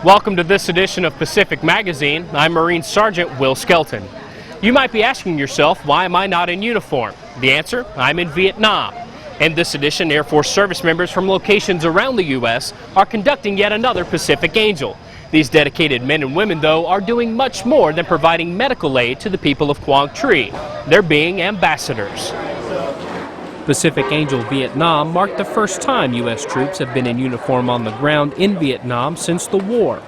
Welcome to this edition of Pacific Magazine. I'm Marine Sergeant Will Skelton. You might be asking yourself, why am I not in uniform? The answer, I'm in Vietnam. In this edition, Air Force service members from locations around the U.S. are conducting yet another Pacific Angel. These dedicated men and women, though, are doing much more than providing medical aid to the people of Quang Tri. They're being ambassadors. Pacific Angel Vietnam marked the first time U.S. troops have been in uniform on the ground in Vietnam since the war.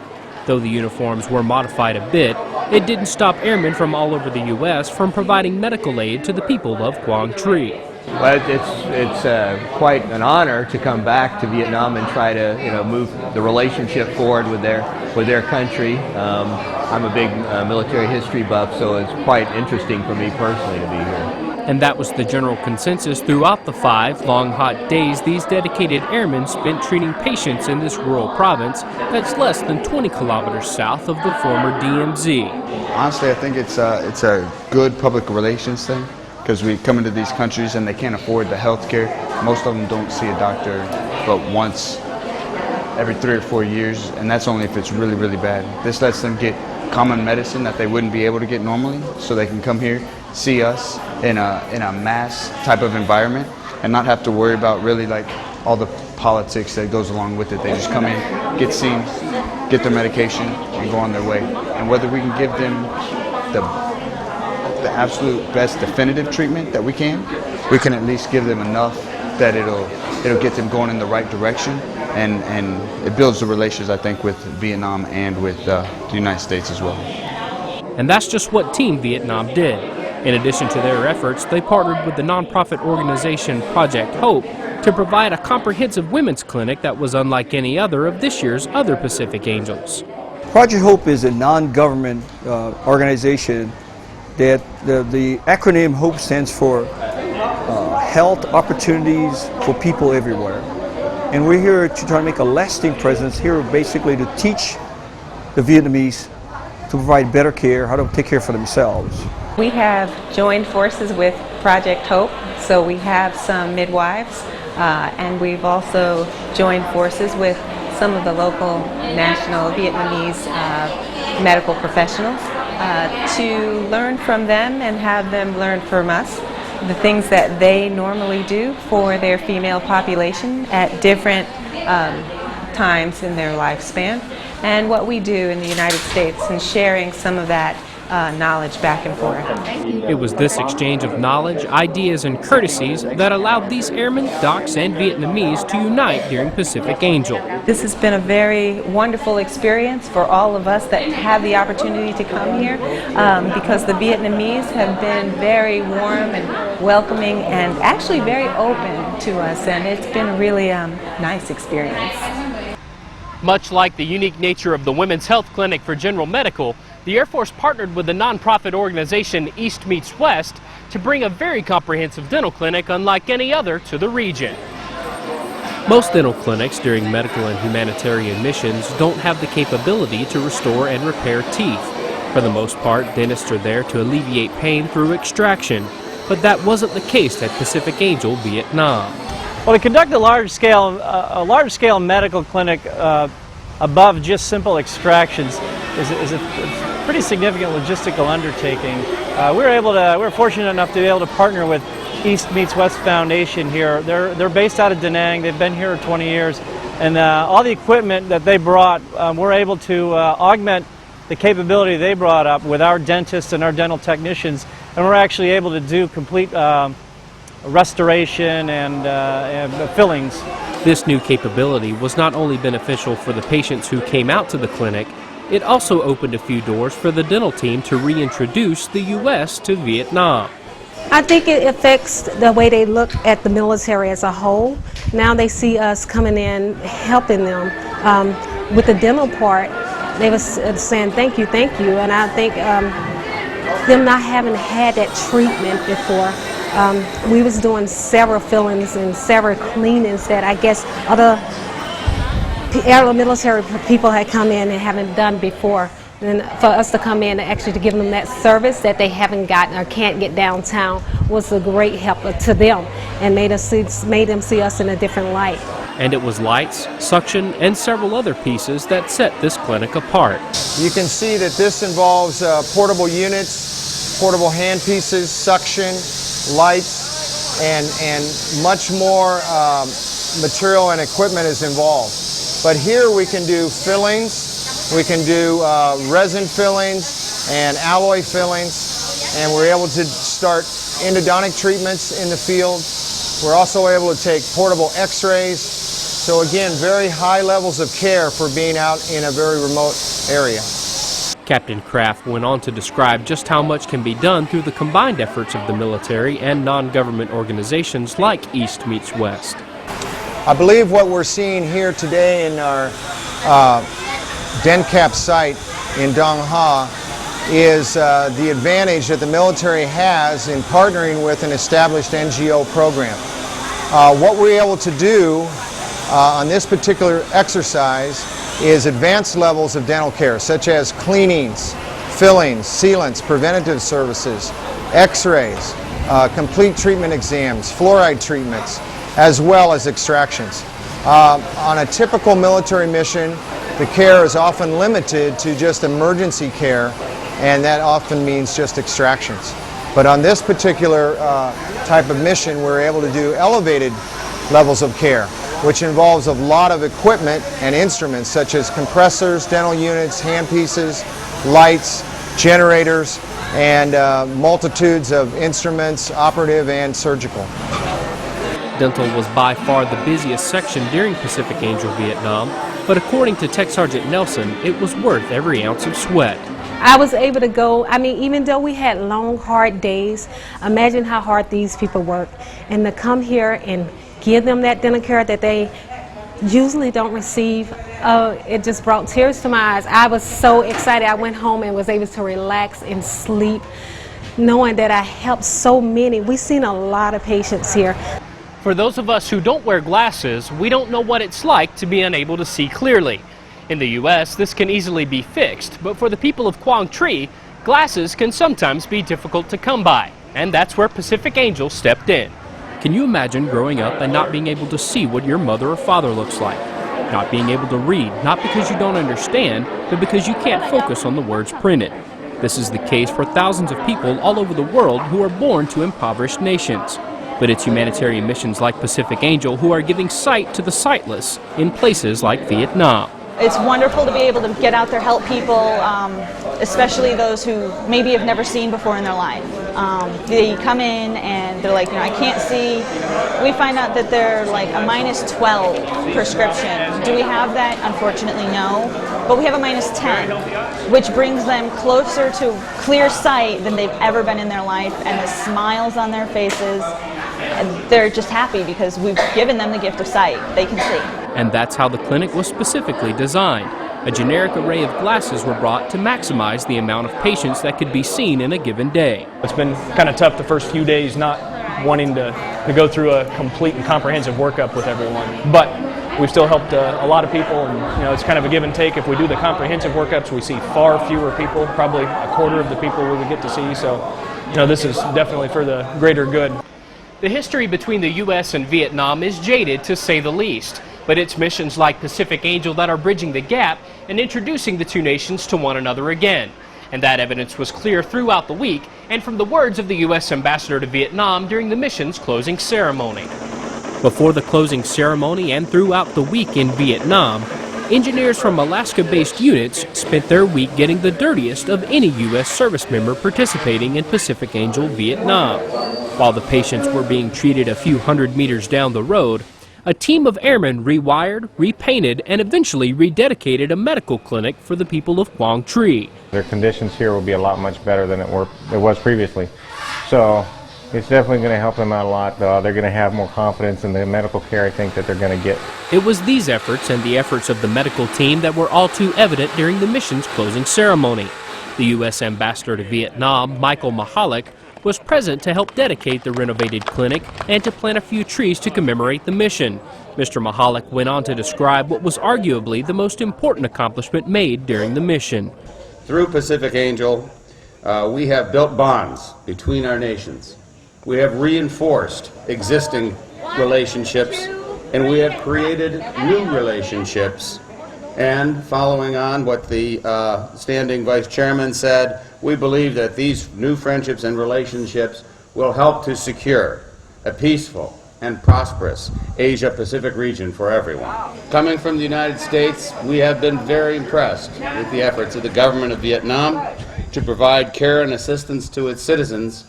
Though the uniforms were modified a bit, it didn't stop airmen from all over the U.S. from providing medical aid to the people of Quang Tri. Well, it's quite an honor to come back to Vietnam and try to move the relationship forward with their country. I'm a big military history buff, so it's quite interesting for me personally to be here. And that was the general consensus throughout the 5 long, hot days these dedicated airmen spent treating patients in this rural province that's less than 20 kilometers south of the former DMZ. Honestly, I think it's a good public relations thing, because we come into these countries and they can't afford the health care. Most of them don't see a doctor but once every 3 or 4 years, and that's only if it's really, really bad. This lets them get common medicine that they wouldn't be able to get normally, so they can come here, see us in a mass type of environment and not have to worry about really like all the politics that goes along with it. They just come in, get seen, get their medication, and go on their way. And whether we can give them the absolute best definitive treatment that we can at least give them enough that it'll get them going in the right direction, and it builds the relations, I think, with Vietnam and with the United States as well. And that's just what Team Vietnam did. In addition to their efforts, they partnered with the nonprofit organization Project Hope to provide a comprehensive women's clinic that was unlike any other of this year's other Pacific Angels. Project Hope is a non-government organization that the acronym HOPE stands for Health Opportunities for People Everywhere. And we're here to try to make a lasting presence here, basically to teach the Vietnamese to provide better care, how to take care for themselves. We have joined forces with Project Hope, so we have some midwives, and we've also joined forces with some of the local national Vietnamese medical professionals to learn from them and have them learn from us the things that they normally do for their female population at different times in their lifespan, and what we do in the United States, and sharing some of that knowledge back and forth. It was this exchange of knowledge, ideas, and courtesies that allowed these airmen, docs, and Vietnamese to unite during Pacific Angel. This has been a very wonderful experience for all of us that have the opportunity to come here, because the Vietnamese have been very warm and welcoming and actually very open to us, and it's been a really nice experience. Much like the unique nature of the Women's Health Clinic for General Medical, the Air Force partnered with the nonprofit organization East Meets West to bring a very comprehensive dental clinic unlike any other to the region. Most dental clinics during medical and humanitarian missions don't have the capability to restore and repair teeth. For the most part, dentists are there to alleviate pain through extraction, but that wasn't the case at Pacific Angel Vietnam. Well, to conduct a large-scale medical clinic above just simple extractions is a pretty significant logistical undertaking. We're fortunate enough to be able to partner with East Meets West Foundation here. They're based out of Da Nang. They've been here 20 years, and all the equipment that they brought, we're able to augment the capability they brought up with our dentists and our dental technicians, and we're actually able to do complete restoration and fillings. This new capability was not only beneficial for the patients who came out to the clinic, it also opened a few doors for the dental team to reintroduce the U.S. to Vietnam. I think it affects the way they look at the military as a whole. Now they see us coming in, helping them. With the dental part, they were saying thank you, and I think them not having had that treatment before, we was doing several fillings and several cleanings that I guess other military people had come in and haven't done before. And for us to come in and actually to give them that service that they haven't gotten or can't get downtown was a great help to them, and made them see us in a different light. And it was lights, suction, and several other pieces that set this clinic apart. You can see that this involves portable units, portable handpieces, suction, lights, and much more material and equipment is involved. But here we can do fillings, we can do resin fillings and alloy fillings, and we're able to start endodontic treatments in the field. We're also able to take portable x-rays. So again, very high levels of care for being out in a very remote area. Captain Kraft went on to describe just how much can be done through the combined efforts of the military and non-government organizations like East Meets West. I believe what we're seeing here today in our DenCap site in Dong Ha is the advantage that the military has in partnering with an established NGO program. What we're able to do on this particular exercise is advanced levels of dental care, such as cleanings, fillings, sealants, preventative services, x-rays, complete treatment exams, fluoride treatments, as well as extractions. On a typical military mission, the care is often limited to just emergency care, and that often means just extractions. But on this particular type of mission, we're able to do elevated levels of care, which involves a lot of equipment and instruments such as compressors, dental units, handpieces, lights, generators, and multitudes of instruments, operative and surgical. Dental was by far the busiest section during Pacific Angel Vietnam, but according to Tech Sergeant Nelson, it was worth every ounce of sweat. I was able to go, even though we had long, hard days, imagine how hard these people work. And to come here and give them that dental care that they usually don't receive, it just brought tears to my eyes. I was so excited. I went home and was able to relax and sleep, knowing that I helped so many. We've seen a lot of patients here. For those of us who don't wear glasses, we don't know what it's like to be unable to see clearly. In the U.S., this can easily be fixed, but for the people of Quang Tri, glasses can sometimes be difficult to come by, and that's where Pacific Angel stepped in. Can you imagine growing up and not being able to see what your mother or father looks like? Not being able to read, not because you don't understand, but because you can't focus on the words printed. This is the case for thousands of people all over the world who are born to impoverished nations. But it's humanitarian missions like Pacific Angel who are giving sight to the sightless in places like Vietnam. It's wonderful to be able to get out there, help people, especially those who maybe have never seen before in their life. They come in and they're like, I can't see. We find out that they're like a -12 prescription. Do we have that? Unfortunately, no. But we have a -10, which brings them closer to clear sight than they've ever been in their life, and the smiles on their faces, they're just happy because we've given them the gift of sight. They can see. And that's how the clinic was specifically designed. A generic array of glasses were brought to maximize the amount of patients that could be seen in a given day. It's been kind of tough the first few days not wanting to go through a complete and comprehensive workup with everyone. But we've still helped a lot of people, and it's kind of a give and take. If we do the comprehensive workups, we see far fewer people, probably a quarter of the people we would get to see. So, this is definitely for the greater good. The history between the U.S. and Vietnam is jaded, to say the least. But it's missions like Pacific Angel that are bridging the gap and introducing the two nations to one another again. And that evidence was clear throughout the week and from the words of the U.S. ambassador to Vietnam during the mission's closing ceremony. Before the closing ceremony and throughout the week in Vietnam, engineers from Alaska-based units spent their week getting the dirtiest of any U.S. service member participating in Pacific Angel Vietnam. While the patients were being treated a few hundred meters down the road, a team of airmen rewired, repainted, and eventually rededicated a medical clinic for the people of Quang Tri. Their conditions here will be a lot much better than it was previously. So it's definitely going to help them out a lot. They're going to have more confidence in the medical care I think that they're going to get. It was these efforts and the efforts of the medical team that were all too evident during the mission's closing ceremony. The U.S. ambassador to Vietnam, Michael Mahalik, was present to help dedicate the renovated clinic and to plant a few trees to commemorate the mission. Mr. Mahalik went on to describe what was arguably the most important accomplishment made during the mission. Through Pacific Angel, we have built bonds between our nations. We have reinforced existing relationships, and we have created new relationships. And following on what the standing vice chairman said, we believe that these new friendships and relationships will help to secure a peaceful and prosperous Asia-Pacific region for everyone. Coming from the United States, we have been very impressed with the efforts of the government of Vietnam to provide care and assistance to its citizens,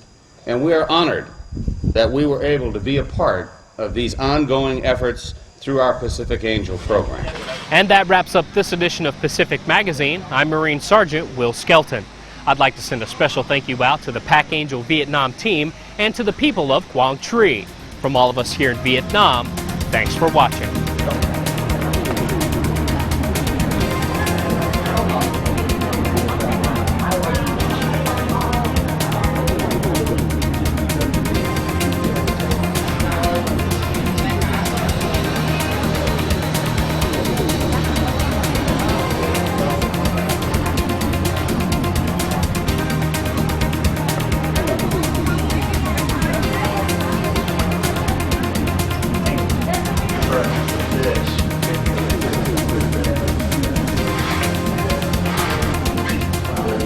and we are honored that we were able to be a part of these ongoing efforts through our Pacific Angel program. And that wraps up this edition of Pacific Magazine. I'm Marine Sergeant Will Skelton. I'd like to send a special thank you out to the Pac Angel Vietnam team and to the people of Quang Tri. From all of us here in Vietnam, thanks for watching.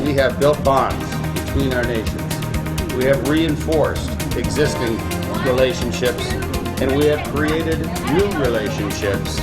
We have built bonds between our nations. We have reinforced existing relationships, and we have created new relationships